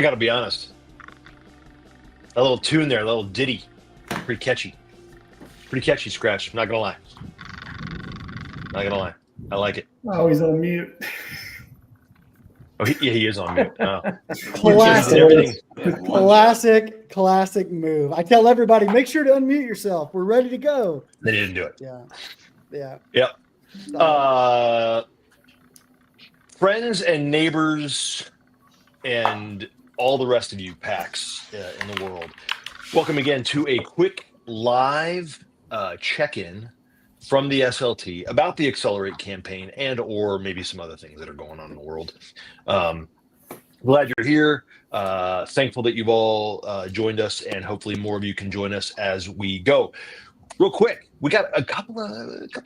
got to be honest. A little tune there, a little ditty. Pretty catchy. Pretty catchy, Scratch. I'm not going to lie. Not going to lie. I like it. Oh, he's on mute. Oh, he is on mute. Oh. Classic move. I tell everybody, make sure to unmute yourself. We're ready to go. They didn't do it. Yeah. Yep. Friends and neighbors and all the rest of you PAX in the world, welcome again to a quick live check-in from the SLT about the Accelerate campaign and or maybe some other things that are going on in the world. Glad you're here. Thankful that you've all joined us, and hopefully more of you can join us as we go. Real quick, we got a couple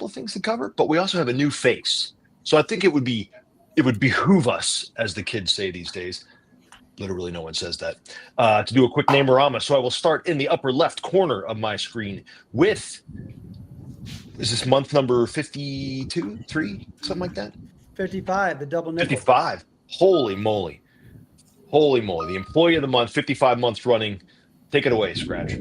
of things to cover, but we also have a new face. So I think it would behoove us, as the kids say these days. Literally no one says that. To do a quick name-orama. So I will start in the upper left corner of my screen with, is this month number 52, 3, something like that? 55, the double nickel. 55. Holy moly. The employee of the month, 55 months running. Take it away, Scratch.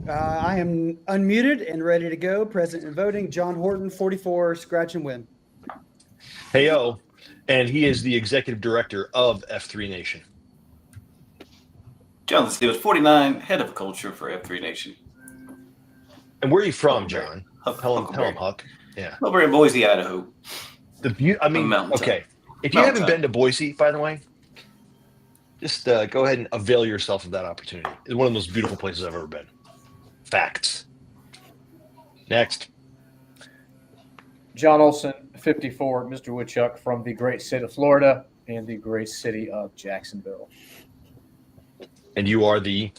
I am unmuted and ready to go. Present and voting. John Horton, 44, Scratch and Win. Heyo. And he is the executive director of F3 Nation. Jonathan Stevens, 49, head of culture for F3 Nation. And where are you from, John? Huckleberry. Tell him, Huck. Yeah. Over in Boise, Idaho. Okay. If you haven't been to Boise, by the way, just go ahead and avail yourself of that opportunity. It's one of the most beautiful places I've ever been. Facts. Next. John Olson, 54, Mr. Woodchuck from the great state of Florida and the great city of Jacksonville. And you are the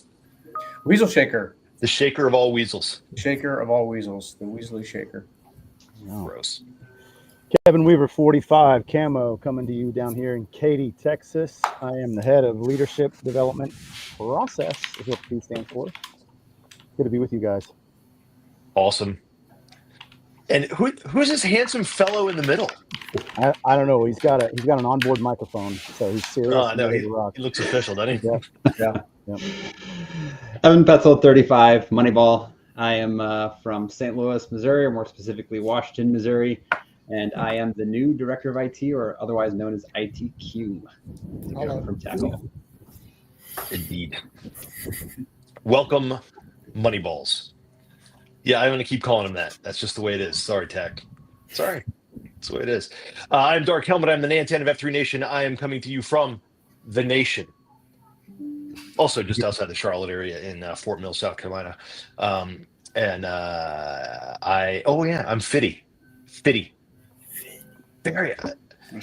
Weasel Shaker. The shaker of all weasels. Shaker of all weasels. The Weasley Shaker. Gross. Kevin Weaver, 45, Camo, coming to you down here in Katy, Texas. I am the head of Leadership Development Process, is what the P stands for. Good to be with you guys. Awesome. And who's this handsome fellow in the middle? I don't know. He's got an onboard microphone, so he's serious. Oh, no, he looks official, doesn't he? Yeah. Evan Petzold, 35, Moneyball. I am from St. Louis, Missouri, or more specifically Washington, Missouri, and I am the new director of IT, or otherwise known as ITQ, from Tackle. Indeed. Welcome, Moneyballs. Yeah, I'm going to keep calling him that. That's just the way it is. Sorry, Tech. Sorry. That's the way it is. I'm Dark Helmet. I'm the Nantan of F3 Nation. I am coming to you from the nation. Also just outside the Charlotte area in Fort Mill, South Carolina. I'm Fitty. Very.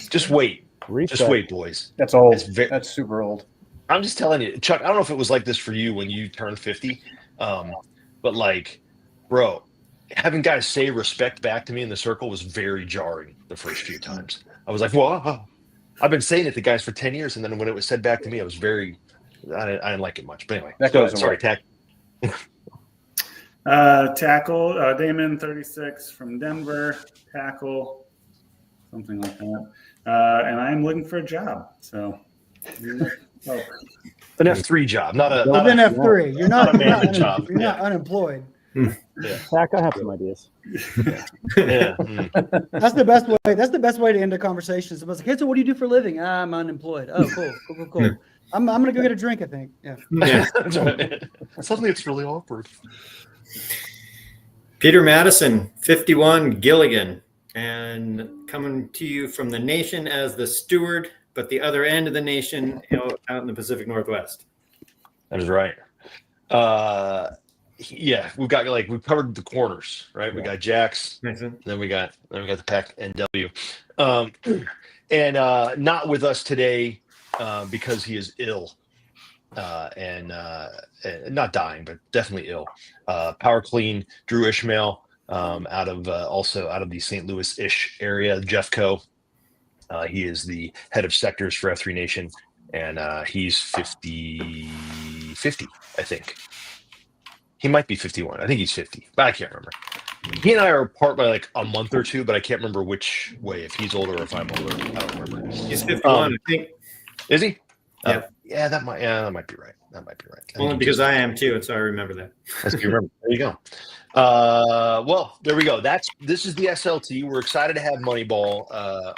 Just wait. Just wait, boys. That's old. That's super old. I'm just telling you, Chuck, I don't know if it was like this for you when you turned 50, but like, bro, having guys say respect back to me in the circle was very jarring the first few times. I was like, whoa, I've been saying it to guys for 10 years. And then when it was said back to me, I was I didn't like it much. But anyway, sorry, Tack. Tackle, Damon, 36 from Denver. Tackle, something like that. And I'm looking for a job. So, an F3 job, not an F3. You're not a management job. You're not unemployed. Yeah. Tack, I have some ideas. Yeah. That's the best way. That's the best way to end a conversation. Somebody's like, "Hey, so what do you do for a living?" I'm unemployed. Oh, cool. I'm gonna go get a drink. I think. Yeah. Suddenly, it's really awkward. Peter Madison, 51, Gilligan, and coming to you from the nation as the steward, but the other end of the nation out in the Pacific Northwest. That is right. Yeah, we've covered the corners, right? We got Jax, then we got the Pack NW, and not with us today because he is ill, and not dying, but definitely ill. Power Clean, Drew Ishmael, out of the St. Louis-ish area, Jeffco. He is the head of sectors for F3 Nation, and he's 50, I think. He might be 51. I think he's 50, but I can't remember. He and I are apart by like a month or two, but I can't remember which way, if he's older or if I'm older. I don't remember. He's 51, I think. Is he? Yeah. that might be right. That might be right. I think Only you because did. I am too, and so I remember that. That's you remember. There you go. Well, there we go. This is the SLT. We're excited to have Moneyball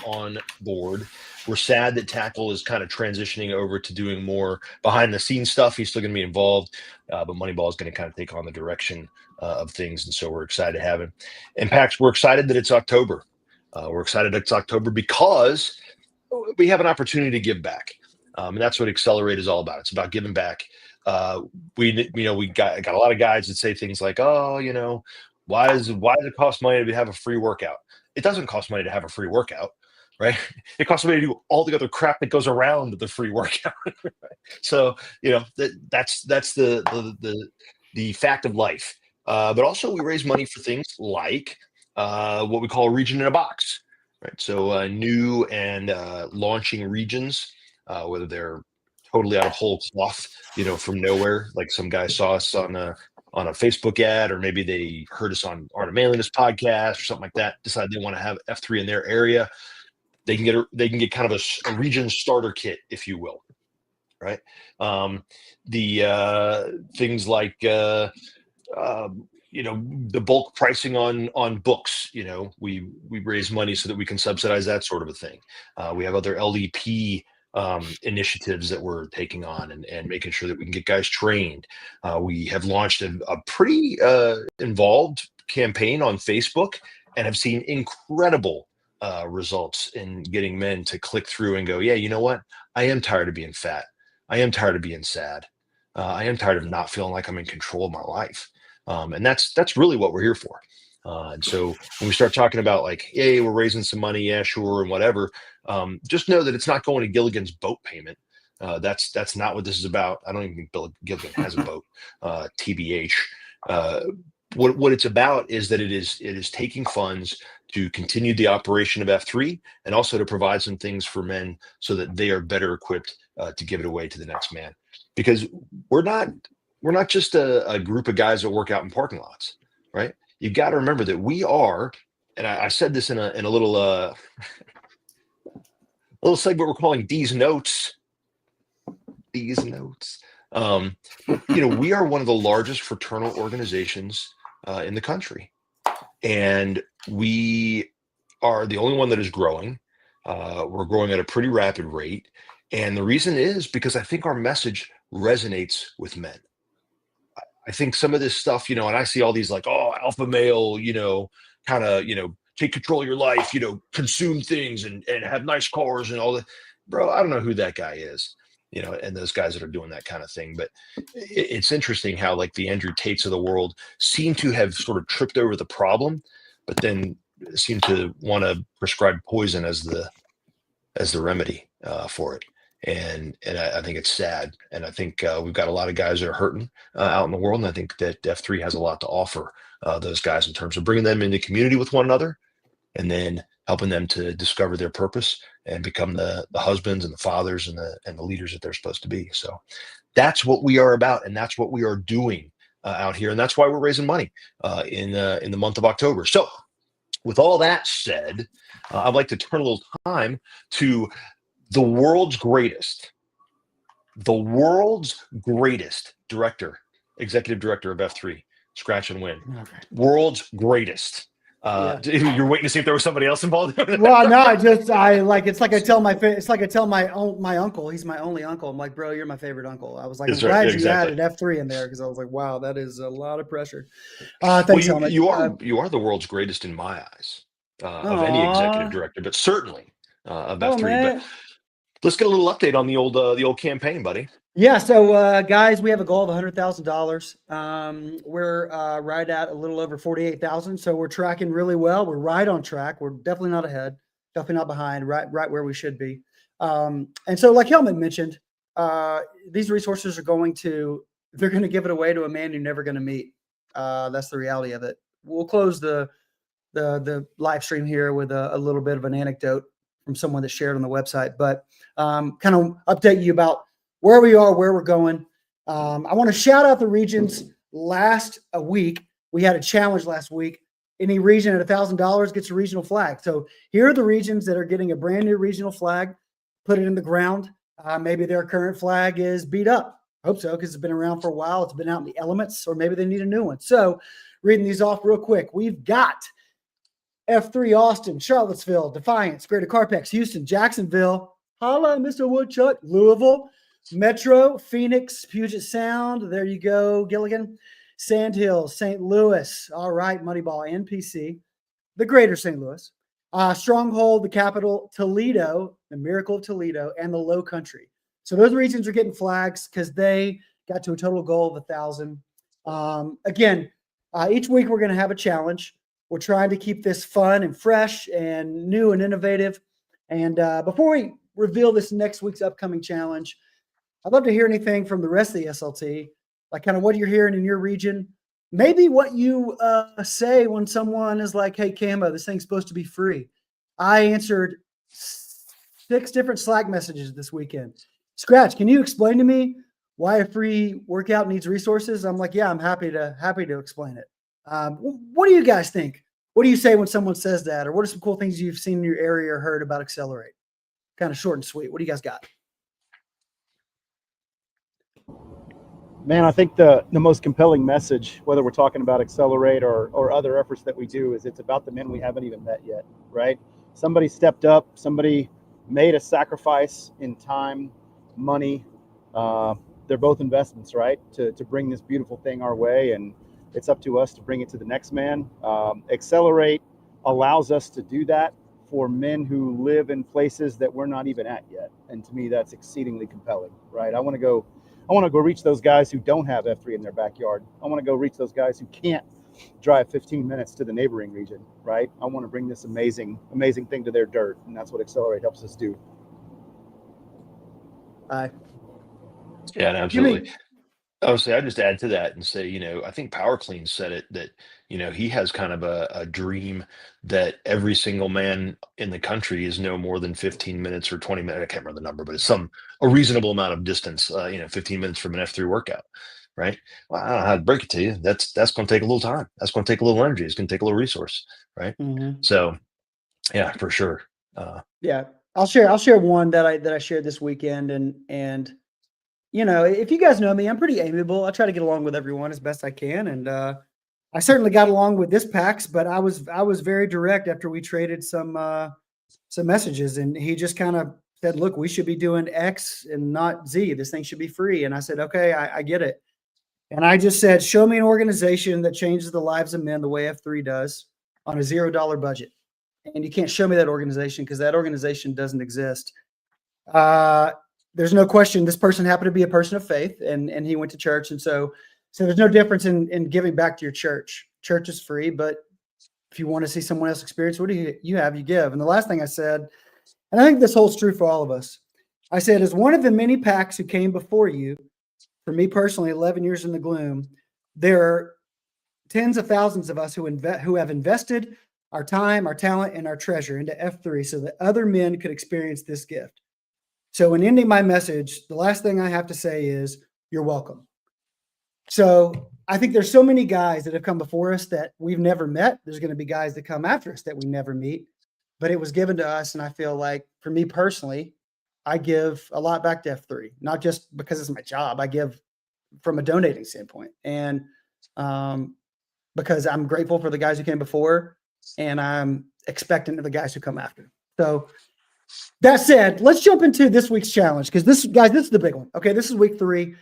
on board. We're sad that Tackle is kind of transitioning over to doing more behind the scenes stuff. He's still going to be involved, but Moneyball is going to kind of take on the direction of things, and so we're excited to have him. And Pax, we're excited that it's October. We're excited it's October because we have an opportunity to give back, and that's what Accelerate is all about. It's about giving back. We got a lot of guys that say things like, "Oh, why does it cost money to have a free workout?" It doesn't cost money to have a free workout, right? It costs money to do all the other crap that goes around the free workout. So that's the fact of life. But also we raise money for things like what we call a region in a box, right? So new and launching regions, whether they're totally out of whole cloth, from nowhere, like some guy saw us on a Facebook ad, or maybe they heard us on Art of Manliness podcast or something like that, decided they want to have F3 in their area. They can get kind of a region starter kit, if you will, right? The things like the bulk pricing on books. We raise money so that we can subsidize that sort of a thing. We have other LEP initiatives that we're taking on and making sure that we can get guys trained. We have launched a pretty involved campaign on Facebook and have seen incredible results in getting men to click through and go, yeah, you know what? I am tired of being fat. I am tired of being sad. I am tired of not feeling like I'm in control of my life. And that's really what we're here for. And so when we start talking about like, hey, we're raising some money, yeah, sure, and whatever, just know that it's not going to Gilligan's boat payment. That's not what this is about. I don't even think Bill Gilligan has a boat, TBH. What it's about is that it is taking funds to continue the operation of F3 and also to provide some things for men so that they are better equipped to give it away to the next man. Because we're not just a group of guys that work out in parking lots, right? You've got to remember that we are, and I said this in a little segment we're calling D's Notes. D's Notes. We are one of the largest fraternal organizations in the country, and we are the only one that is growing. We're growing at a pretty rapid rate, and the reason is because I think our message resonates with men. I think some of this stuff, and I see all these like, alpha male, kind of, take control of your life, consume things and have nice cars and all that. Bro, I don't know who that guy is, and those guys that are doing that kind of thing. But it's interesting how like the Andrew Tates of the world seem to have sort of tripped over the problem, but then seem to want to prescribe poison as the remedy for it. And I think it's sad. And I think we've got a lot of guys that are hurting out in the world. And I think that F3 has a lot to offer those guys in terms of bringing them into community with one another and then helping them to discover their purpose and become the husbands and the fathers and the leaders that they're supposed to be. So that's what we are about. And that's what we are doing out here. And that's why we're raising money in the month of October. So with all that said, I'd like to turn a little time to the world's greatest executive director of F3, Scratch and Win. Okay. World's greatest. You're waiting to see if there was somebody else involved. Well, no, it's like I tell my uncle. He's my only uncle. I'm like, bro, you're my favorite uncle. I was like, I'm glad you added F3 in there because I was like, wow, that is a lot of pressure. Thanks, Helmut. You are the world's greatest in my eyes of any executive director, but certainly of F3. But let's get a little update on the old campaign, buddy. Yeah. So, guys, we have a goal of $100,000. We're right at a little over 48,000. So we're tracking really well. We're right on track. We're definitely not ahead, definitely not behind, right where we should be. And so like Helmut mentioned, these resources they're going to give it away to a man you're never going to meet. That's the reality of it. We'll close the live stream here with a little bit of an anecdote from someone that shared on the website, but kind of update you about where we are, where we're going. I want to shout out the regions. Last week, we had a challenge last week. Any region at $1,000 gets a regional flag. So here are the regions that are getting a brand new regional flag, put it in the ground. Maybe their current flag is beat up. Hope so, because it's been around for a while. It's been out in the elements, or maybe they need a new one. So reading these off real quick. We've got F3 Austin, Charlottesville, Defiance, Greater Carpex, Houston, Jacksonville, holla, Mr. Woodchuck, Louisville, Metro, Phoenix, Puget Sound. There you go, Gilligan. Sand Hills, St. Louis. All right, Moneyball, NPC, the Greater St. Louis. Stronghold, the capital, Toledo, the Miracle of Toledo, and the Low Country. So those regions are getting flags because they got to a total goal of 1,000. Again, each week we're going to have a challenge. We're trying to keep this fun and fresh and new and innovative. And before we reveal this next week's upcoming challenge, I'd love to hear anything from the rest of the SLT, like kind of what you're hearing in your region. Maybe what you say when someone is like, hey, Camo, this thing's supposed to be free. I answered 6 different Slack messages this weekend. Scratch, can you explain to me why a free workout needs resources? I'm like, yeah, I'm happy to explain it. What do you guys think? What do you say when someone says that? Or what are some cool things you've seen in your area or heard about Accelerate? Kind of short and sweet. What do you guys got? Man, I think the most compelling message, whether we're talking about Accelerate or other efforts that we do, is it's about the men we haven't even met yet, right? Somebody stepped up, somebody made a sacrifice in time, money. They're both investments, right? To bring this beautiful thing our way, and it's up to us to bring it to the next man. Accelerate allows us to do that for men who live in places that we're not even at yet. And to me, that's exceedingly compelling, right? I want to go reach those guys who don't have F3 in their backyard. I want to go reach those guys who can't drive 15 minutes to the neighboring region, right? I want to bring this amazing thing to their dirt, and that's what Accelerate helps us do. Yeah, absolutely. Obviously, I just add to that and say, I think Power Clean said it that, he has kind of a dream that every single man in the country is no more than 15 minutes or 20 minutes. I can't remember the number, but it's a reasonable amount of distance, 15 minutes from an F3 workout, right? Well, I don't know how to break it to you. That's going to take a little time. That's going to take a little energy. It's going to take a little resource, right? Mm-hmm. So, yeah, for sure. Yeah, I'll share one that I shared this weekend, and if you guys know me, I'm pretty amiable. I try to get along with everyone as best I can, and I certainly got along with this PAX, but I was very direct after we traded some messages, and he just kind of said, "Look, we should be doing X and not Z. This thing should be free." And I said, "Okay, I get it." And I just said, "Show me an organization that changes the lives of men the way F3 does on a $0 budget." And you can't show me that organization because that organization doesn't exist. There's no question this person happened to be a person of faith, and he went to church. And so there's no difference in giving back to your church. Church is free, but if you want to see someone else experience, what do you have, you give. And the last thing I said, and I think this holds true for all of us, I said, as one of the many PACs who came before you, for me personally, 11 years in the gloom, there are tens of thousands of us who have invested our time, our talent, and our treasure into F3 so that other men could experience this gift. So in ending my message, the last thing I have to say is you're welcome. So I think there's so many guys that have come before us that we've never met. There's going to be guys that come after us that we never meet, but it was given to us. And I feel like for me personally, I give a lot back to F3, not just because it's my job. I give from a donating standpoint, and because I'm grateful for the guys who came before, and I'm expectant of the guys who come after. So that said, let's jump into this week's challenge, because this is the big one. Okay, this is week 3.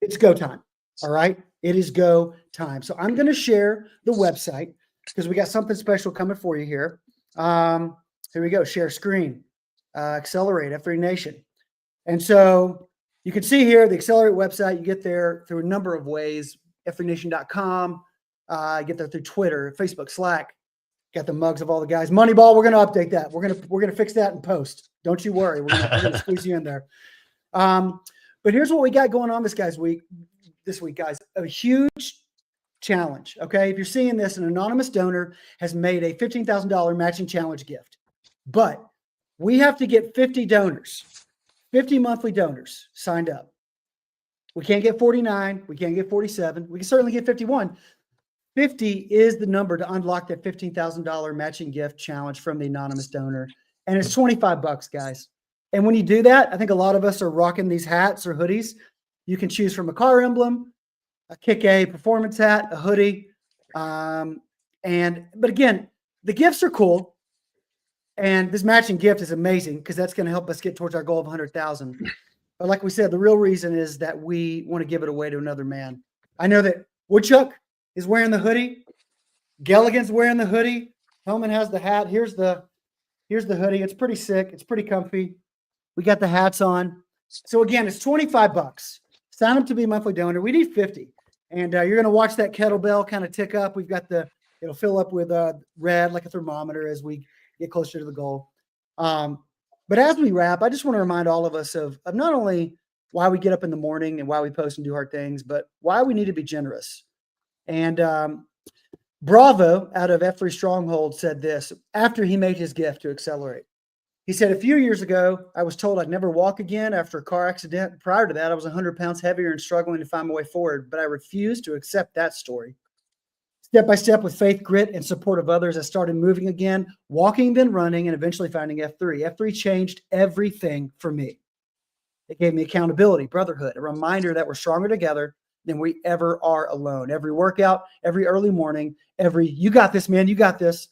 It's go time. All right, it is go time. So I'm going to share the website because we got something special coming for you here. Here we go. Share screen. Accelerate F3 Nation. And so you can see here the Accelerate website. You get there through a number of ways. F3Nation.com. Get there through Twitter, Facebook, Slack. Got the mugs of all the guys. Moneyball, we're going to update that. We're going to fix that in post. Don't you worry. We're going to squeeze you in there. But here's what we got going on this week, guys. A huge challenge. Okay, if you're seeing this, an anonymous donor has made a $15,000 matching challenge gift, but we have to get 50 donors, 50 monthly donors signed up. We can't get 49. We can't get 47. We can certainly get 51. 50 is the number to unlock that $15,000 matching gift challenge from the anonymous donor. And it's $25, guys. And when you do that, I think a lot of us are rocking these hats or hoodies. You can choose from a car emblem, a Kick-A performance hat, a hoodie. But again, the gifts are cool. And this matching gift is amazing because that's going to help us get towards our goal of 100,000. But like we said, the real reason is that we want to give it away to another man. I know that Woodchuck is wearing the hoodie. Gelligan's wearing the hoodie. Hellman has the hat. Here's the hoodie. It's pretty sick. It's pretty comfy. We got the hats on. So again, it's $25. Sign up to be a monthly donor. We need 50. And you're going to watch that kettlebell kind of tick up. We've got it'll fill up with red like a thermometer as we get closer to the goal. But as we wrap, I just want to remind all of us of not only why we get up in the morning and why we post and do hard things, but why we need to be generous. And Bravo out of F3 Stronghold said this after he made his gift to Accelerate. He said, a few years ago, I was told I'd never walk again after a car accident. Prior to that, I was 100 pounds heavier and struggling to find my way forward, but I refused to accept that story. Step by step, with faith, grit, and support of others, I started moving again, walking, then running, and eventually finding F3. F3 changed everything for me. It gave me accountability, brotherhood, a reminder that we're stronger together than we ever are alone. Every workout, every early morning, you got this, man, you got this,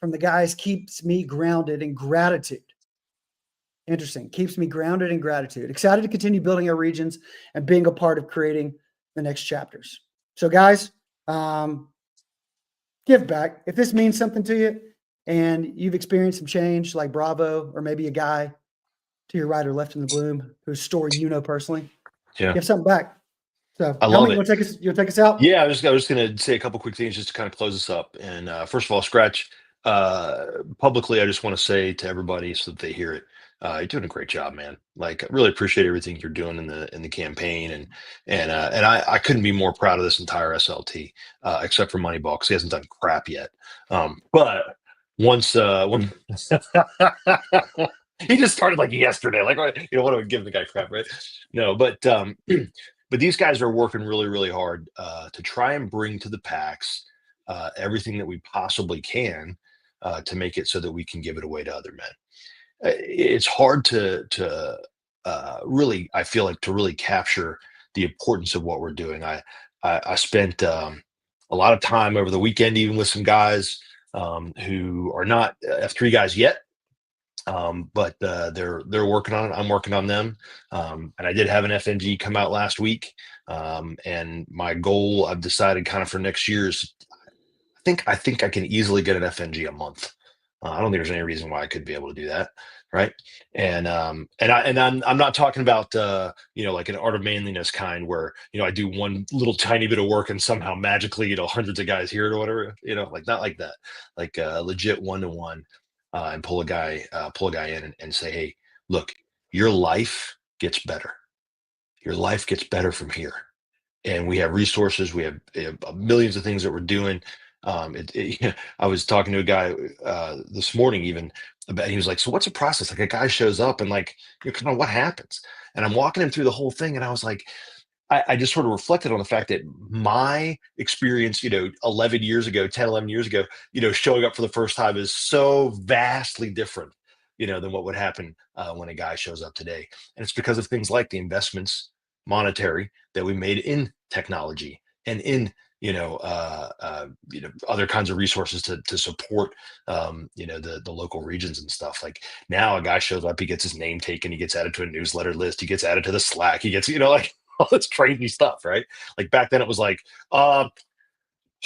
from the guys keeps me grounded in gratitude. Interesting. Keeps me grounded in gratitude. Excited to continue building our regions and being a part of creating the next chapters. So guys, give back. If this means something to you and you've experienced some change like Bravo, or maybe a guy to your right or left in the bloom whose story you know personally, give something back. So I love it. You'll take us out? Yeah, I was going to say a couple quick things just to kind of close this up. And first of all, Scratch, publicly, I just want to say to everybody so that they hear it, you're doing a great job, man. Like, I really appreciate everything you're doing in the campaign, and I couldn't be more proud of this entire SLT, except for Moneyball because he hasn't done crap yet. But once when he just started like yesterday, like, you know, what do I give the guy crap, right? No, but these guys are working really, really hard to try and bring to the PAX everything that we possibly can to make it so that we can give it away to other men. It's hard to really, I feel like, to really capture the importance of what we're doing. I spent a lot of time over the weekend, even with some guys who are not F3 guys yet, but they're working on it. I'm working on them, and I did have an FNG come out last week. And my goal, I've decided, kind of for next year, is I think I can easily get an FNG a month. I don't think there's any reason why I could be able to do that, right? And I'm not talking about you know, like an Art of Manliness kind where, you know, I do one little tiny bit of work and somehow magically, you know, hundreds of guys hear it or whatever, you know, like, not like that, like legit 1-to-1, and pull a guy in and say, hey, look, your life gets better. Your life gets better from here, and we have resources. We have millions of things that we're doing. I was talking to a guy this morning even about, he was like, so what's the process? Like, a guy shows up and, like, you know, kind of what happens? And I'm walking him through the whole thing. And I was like, I just sort of reflected on the fact that my experience, you know, 11 years ago, you know, showing up for the first time is so vastly different, you know, than what would happen when a guy shows up today. And it's because of things like the investments, monetary, that we made in technology and in, you know, other kinds of resources to support, you know, the local regions and stuff. Like, now a guy shows up, he gets his name taken, he gets added to a newsletter list, he gets added to the Slack, he gets, you know, like, all this crazy stuff, right? Like, back then it was like, hope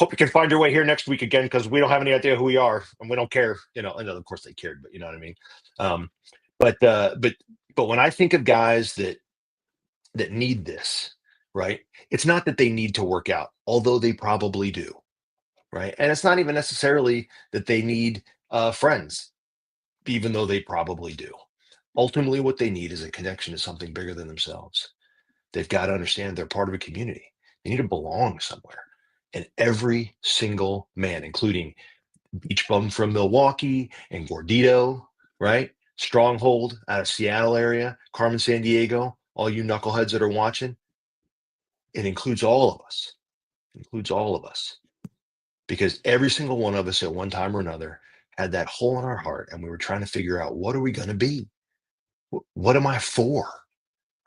you can find your way here next week again, because we don't have any idea who we are and we don't care, you know. And of course they cared, but you know what I mean. But when I think of guys that need this, right? It's not that they need to work out, although they probably do, right? And it's not even necessarily that they need friends, even though they probably do. Ultimately, what they need is a connection to something bigger than themselves. They've got to understand they're part of a community. They need to belong somewhere. And every single man, including Beach Bum from Milwaukee and Gordito, right? Stronghold out of Seattle area, Carmen San Diego, all you knuckleheads that are watching, it includes all of us. It includes all of us. Because every single one of us at one time or another had that hole in our heart, and we were trying to figure out, what are we going to be? What am I for?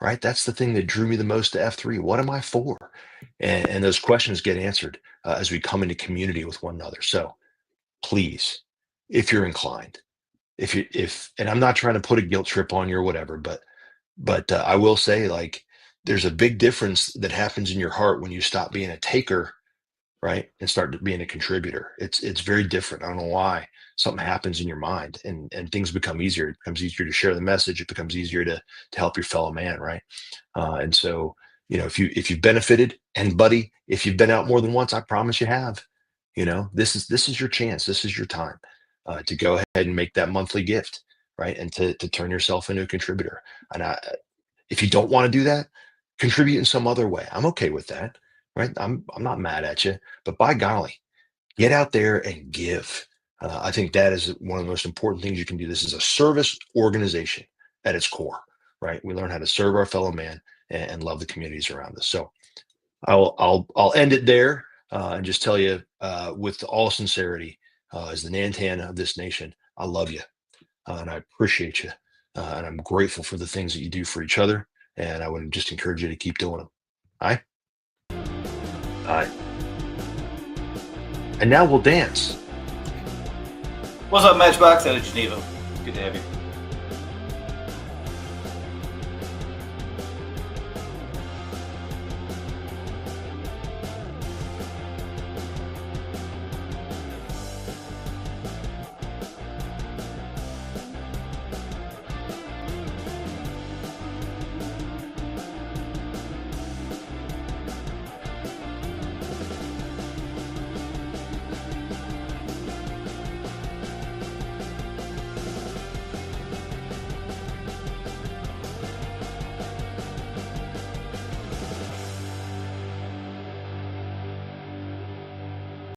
Right? That's the thing that drew me the most to F3. What am I for? And those questions get answered as we come into community with one another. So please, if you're inclined, and I'm not trying to put a guilt trip on you or whatever, but I will say, like, there's a big difference that happens in your heart when you stop being a taker, right, and start being a contributor. It's very different. I don't know why. Something happens in your mind, and things become easier. It becomes easier to share the message. It becomes easier to help your fellow man, right? And so, if you've benefited, and buddy, if you've been out more than once, I promise you have. This is your chance. This is your time to go ahead and make that monthly gift, right, and to turn yourself into a contributor. And if you don't want to do that, contribute in some other way. I'm okay with that, right? I'm not mad at you, but by golly, get out there and give. I think that is one of the most important things you can do. This is a service organization at its core, right? We learn how to serve our fellow man and love the communities around us. So I'll end it there and just tell you with all sincerity, as the Nantan of this nation, I love you and I appreciate you, and I'm grateful for the things that you do for each other. And I would just encourage you to keep doing them. All right. And now we'll dance. What's up, Matchbox out of Geneva? Good to have you.